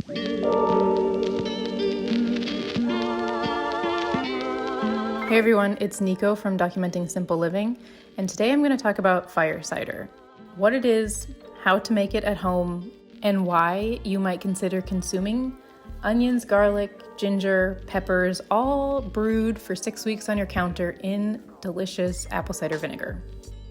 Hey everyone, it's Nico from Documenting Simple Living, and today I'm going to talk about fire cider. What it is, how to make it at home, and why you might consider consuming onions, garlic, ginger, peppers, all brewed for 6 weeks on your counter in delicious apple cider vinegar.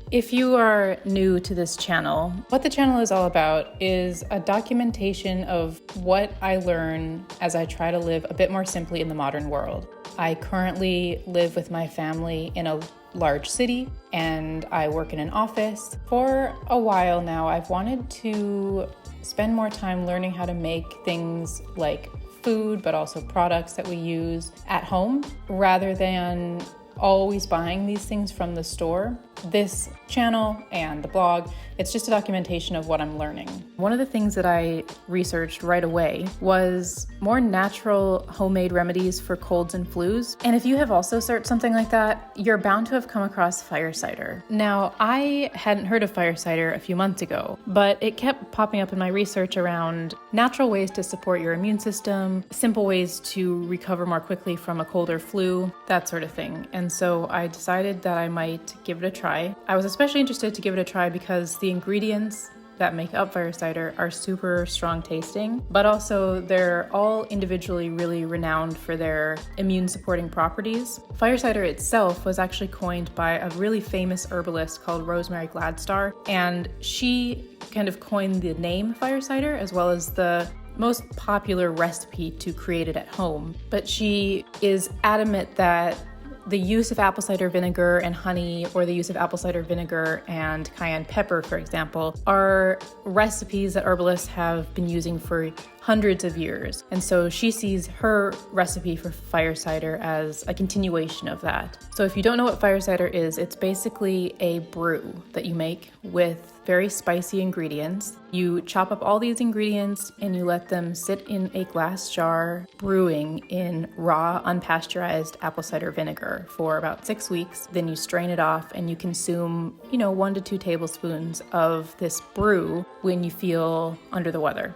If you are new to this channel, what the channel is all about is a documentation of what I learn as I try to live a bit more simply in the modern world. I currently live with my family in a large city and I work in an office. For a while now, I've wanted to spend more time learning how to make things like food, but also products that we use at home rather than always buying these things from the store. This channel and the blog, it's just a documentation of what I'm learning. One of the things that I researched right away was more natural homemade remedies for colds and flus. And if you have also searched something like that, you're bound to have come across fire cider. Now, I hadn't heard of fire cider a few months ago, but it kept popping up in my research around natural ways to support your immune system, simple ways to recover more quickly from a cold or flu, that sort of thing. And so I decided that I might give it a try. I was especially interested to give it a try because the ingredients that make up fire cider are super strong tasting, but also they're all individually really renowned for their immune supporting properties. Fire cider itself was actually coined by a really famous herbalist called Rosemary Gladstar, and she kind of coined the name fire cider as well as the most popular recipe to create it at home. But she is adamant that the use of apple cider vinegar and honey, or the use of apple cider vinegar and cayenne pepper, for example, are recipes that herbalists have been using for hundreds of years. And so she sees her recipe for fire cider as a continuation of that. So if you don't know what fire cider is, it's basically a brew that you make with very spicy ingredients. You chop up all these ingredients and you let them sit in a glass jar brewing in raw, unpasteurized apple cider vinegar for about 6 weeks. Then you strain it off and you consume, 1 to 2 tablespoons of this brew when you feel under the weather.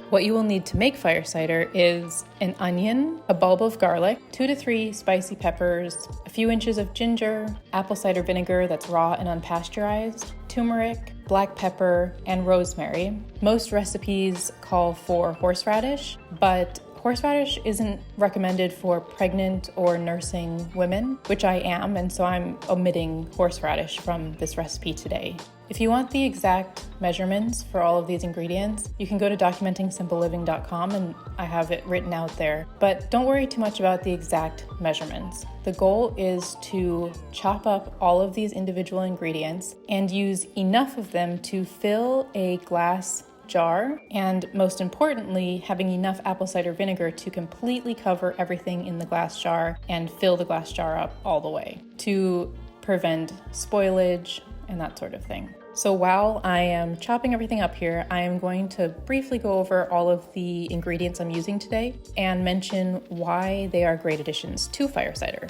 What you will need to make fire cider is an onion, a bulb of garlic, 2 to 3 spicy peppers, a few inches of ginger, apple cider vinegar that's raw and unpasteurized, turmeric, black pepper, and rosemary. Most recipes call for horseradish, but horseradish isn't recommended for pregnant or nursing women, which I am, and so I'm omitting horseradish from this recipe today. If you want the exact measurements for all of these ingredients, you can go to documentingsimpleliving.com and I have it written out there. But don't worry too much about the exact measurements. The goal is to chop up all of these individual ingredients and use enough of them to fill a glass jar, and most importantly, having enough apple cider vinegar to completely cover everything in the glass jar and fill the glass jar up all the way to prevent spoilage and that sort of thing. So while I am chopping everything up here, I am going to briefly go over all of the ingredients I'm using today and mention why they are great additions to fire cider.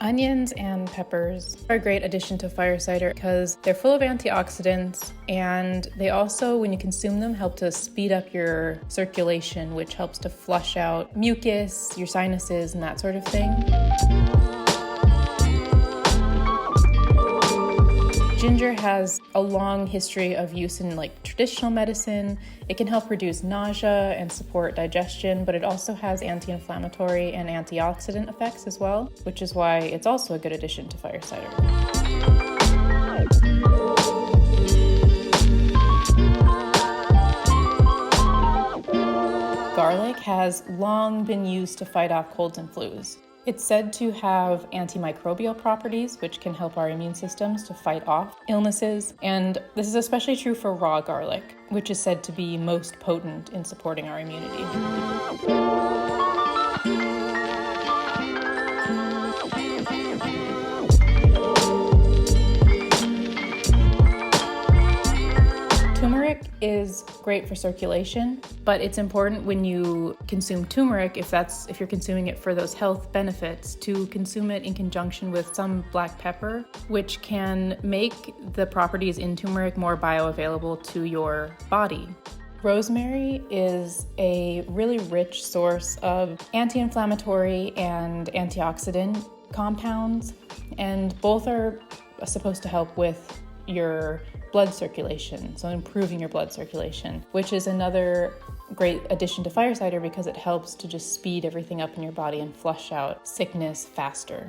Onions and peppers are a great addition to fire cider because they're full of antioxidants, and they also, when you consume them, help to speed up your circulation, which helps to flush out mucus, your sinuses, and that sort of thing. Ginger has a long history of use in traditional medicine. It can help reduce nausea and support digestion, but it also has anti-inflammatory and antioxidant effects as well, which is why it's also a good addition to fire cider. Garlic has long been used to fight off colds and flus. It's said to have antimicrobial properties, which can help our immune systems to fight off illnesses. And this is especially true for raw garlic, which is said to be most potent in supporting our immunity. Turmeric is great for circulation, but it's important when you consume turmeric, if you're consuming it for those health benefits, to consume it in conjunction with some black pepper, which can make the properties in turmeric more bioavailable to your body. Rosemary is a really rich source of anti-inflammatory and antioxidant compounds, and both are supposed to help with your blood circulation, so improving your blood circulation, which is another great addition to fire cider because it helps to just speed everything up in your body and flush out sickness faster.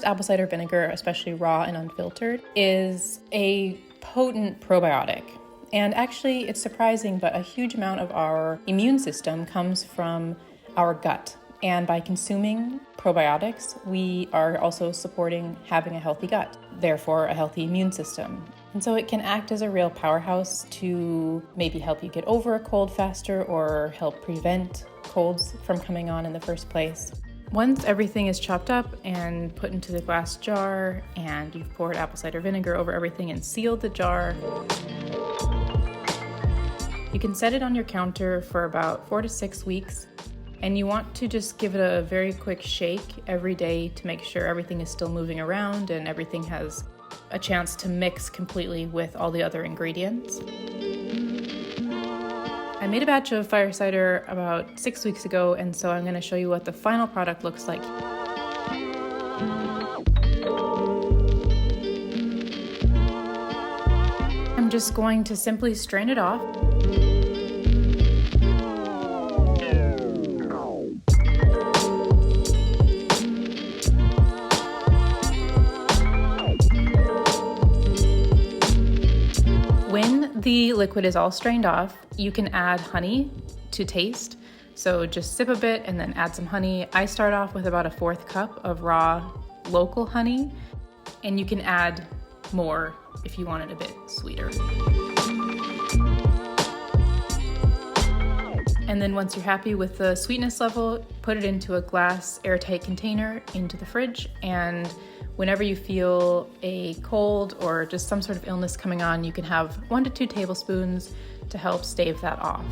Apple cider vinegar, especially raw and unfiltered, is a potent probiotic. And actually, it's surprising, but a huge amount of our immune system comes from our gut. And by consuming probiotics, we are also supporting having a healthy gut, therefore a healthy immune system. And so it can act as a real powerhouse to maybe help you get over a cold faster or help prevent colds from coming on in the first place. Once everything is chopped up and put into the glass jar and you've poured apple cider vinegar over everything and sealed the jar, you can set it on your counter for about 4 to 6 weeks, and you want to just give it a very quick shake every day to make sure everything is still moving around and everything has a chance to mix completely with all the other ingredients. I made a batch of fire cider about 6 weeks ago, and so I'm going to show you what the final product looks like. I'm just going to simply strain it off. When the liquid is all strained off, you can add honey to taste. So just sip a bit and then add some honey. I start off with about a 1/4 cup of raw local honey, and you can add more if you want it a bit sweeter. And then once you're happy with the sweetness level, put it into a glass airtight container into the fridge, and whenever you feel a cold or just some sort of illness coming on, you can have 1 to 2 tablespoons to help stave that off.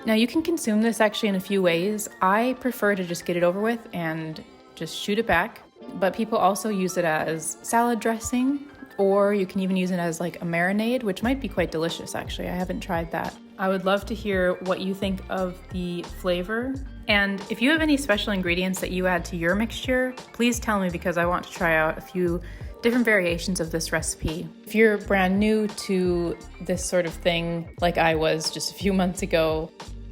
Now you can consume this actually in a few ways. I prefer to just get it over with and just shoot it back, but people also use it as salad dressing, or you can even use it as like a marinade, which might be quite delicious actually. I haven't tried that. I would love to hear what you think of the flavor. And if you have any special ingredients that you add to your mixture, please tell me because I want to try out a few different variations of this recipe. If you're brand new to this sort of thing, like I was just a few months ago,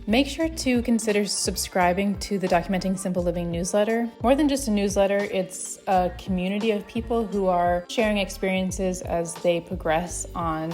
make sure to consider subscribing to the Documenting Simple Living newsletter. More than just a newsletter, it's a community of people who are sharing experiences as they progress on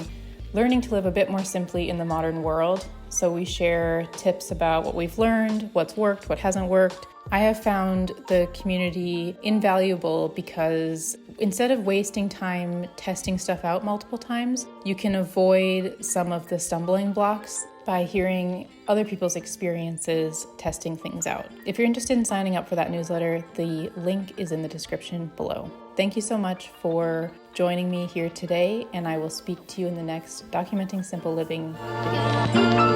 learning to live a bit more simply in the modern world. So we share tips about what we've learned, what's worked, what hasn't worked. I have found the community invaluable because instead of wasting time testing stuff out multiple times, you can avoid some of the stumbling blocks by hearing other people's experiences testing things out. If you're interested in signing up for that newsletter, the link is in the description below. Thank you so much for joining me here today, and I will speak to you in the next Documenting Simple Living video.